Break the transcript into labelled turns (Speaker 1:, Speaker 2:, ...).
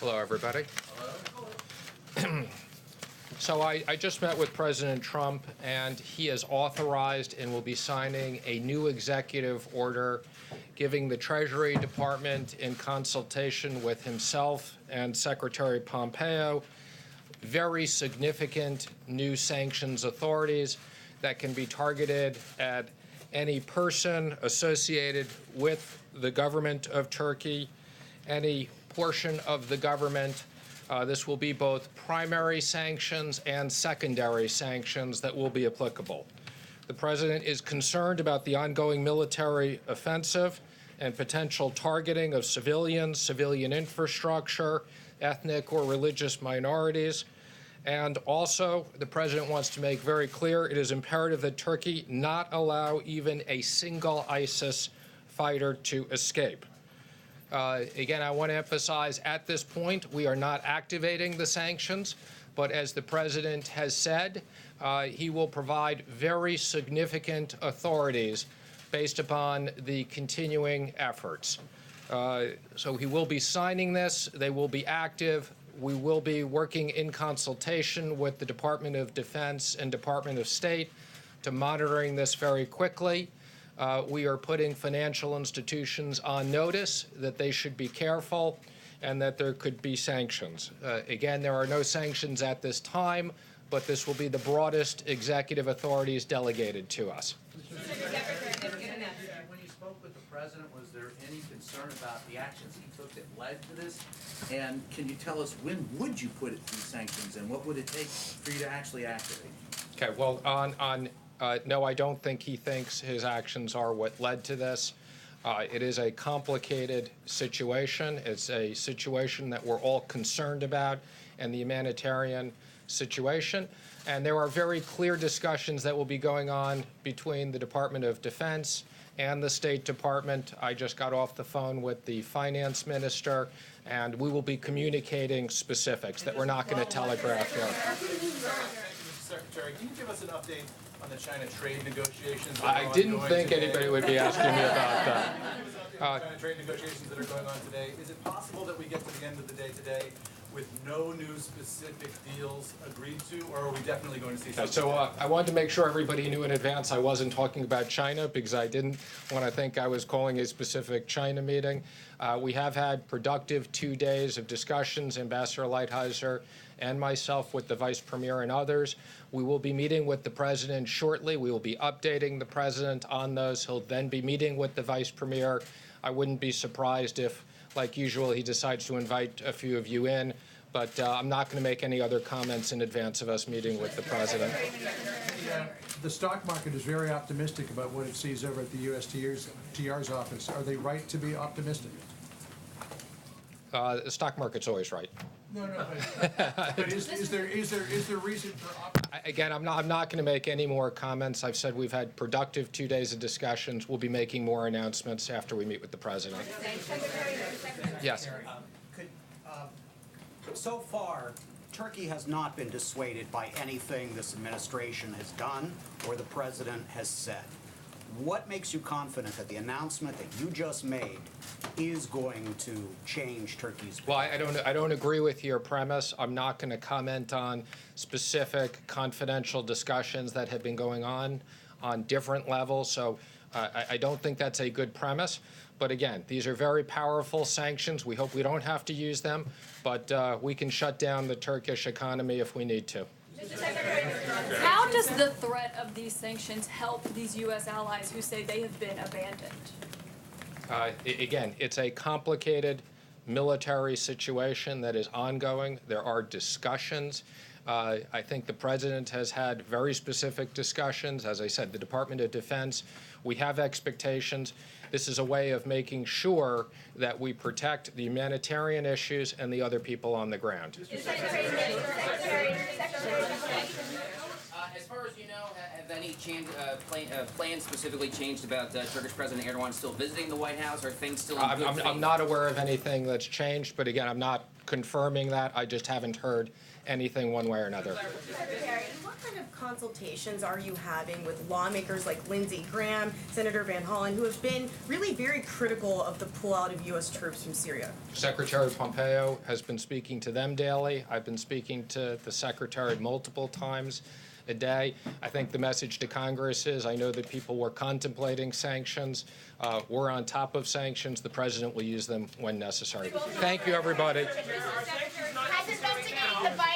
Speaker 1: Hello, everybody. So I just met with President Trump, and he has authorized and will be signing a new executive order giving the Treasury Department, in consultation with himself and Secretary Pompeo, very significant new sanctions authorities that can be targeted at any person associated with the government of Turkey, any portion of the government. This will be both primary sanctions and secondary sanctions that will be applicable. The president is concerned about the ongoing military offensive and potential targeting of civilians, civilian infrastructure, ethnic or religious minorities. And also, the president wants to make very clear it is imperative that Turkey not allow even a single ISIS fighter to escape. Again, I want to emphasize, at this point, we are not activating the sanctions, but as the president has said, he will provide very significant authorities based upon the continuing efforts. So he will be signing this. They will be active. We will be working in consultation with the Department of Defense and Department of State to monitoring this very quickly. We are putting financial institutions on notice that they should be careful and that there could be sanctions. Again, there are no sanctions at this time, but this will be the broadest executive authorities delegated to us.
Speaker 2: When you spoke with the president, was there any concern about the actions he took that led to this? And can you tell us, when would you put it through sanctions, and what would it take for you to actually activate?
Speaker 1: Okay, well, no, I don't think he thinks his actions are what led to this. It is a complicated situation. It's a situation that we're all concerned about, and the humanitarian situation. And there are very clear discussions that will be going on between the Department of Defense and the State Department. I just got off the phone with the finance minister, and we will be communicating specifics that we're not going to telegraph here.
Speaker 3: Secretary, can you give us an update on the China trade negotiations?
Speaker 1: I didn't think anybody would be asking me about that.
Speaker 3: China trade negotiations that are going on today. Is it possible that we get to the end of the day today with no new specific deals agreed to, or are we definitely going to see something?
Speaker 1: So I wanted to make sure everybody knew in advance I wasn't talking about China, because I didn't want to think I was calling a specific China meeting. We have had productive 2 days of discussions, Ambassador Lighthizer and myself, with the Vice Premier and others. We will be meeting with the President shortly. We will be updating the President on those. He'll then be meeting with the Vice Premier. I wouldn't be surprised if, like usual, he decides to invite a few of you in, but I'm not going to make any other comments in advance of us meeting with the President.
Speaker 4: The stock market is very optimistic about what it sees over at the USTR's office. Are they right to be optimistic?
Speaker 1: The stock market's always right.
Speaker 4: No, but is there reason for optimism?
Speaker 1: Again, I'm not going to make any more comments. I've said we've had productive 2 days of discussions. We'll be making more announcements after we meet with the President. Yes.
Speaker 5: So far, Turkey has not been dissuaded by anything this administration has done or the president has said. What makes you confident that the announcement that you just made is going to change Turkey's behavior?
Speaker 1: Well, I don't agree with your premise. I'm not going to comment on specific confidential discussions that have been going on different levels. So I don't think that's a good premise. But again, these are very powerful sanctions. We hope we don't have to use them, but we can shut down the Turkish economy if we need to.
Speaker 6: How does the threat of these sanctions help these U.S. allies who say they have been abandoned?
Speaker 1: Again, it's a complicated military situation that is ongoing. There are discussions. I think the president has had very specific discussions. As I said, the Department of Defense, we have expectations. This is a way of making sure that we protect the humanitarian issues and the other people on the ground.
Speaker 7: As far as you know, have any plans specifically changed about Turkish President Erdogan still visiting the White House? Are things still in good faith?
Speaker 1: I'm not aware of anything that's changed, but again, I'm not confirming that. I just haven't heard anything one way or another.
Speaker 8: Secretary, what kind of consultations are you having with lawmakers like Lindsey Graham, Senator Van Hollen, who have been really very critical of the pullout of U.S. troops from Syria?
Speaker 1: Secretary Pompeo has been speaking to them daily. I've been speaking to the Secretary multiple times a day. I think the message to Congress is, I know that people were contemplating sanctions. We're on top of sanctions. The President will use them when necessary. Thank you, everybody.
Speaker 9: Has investigating the Biden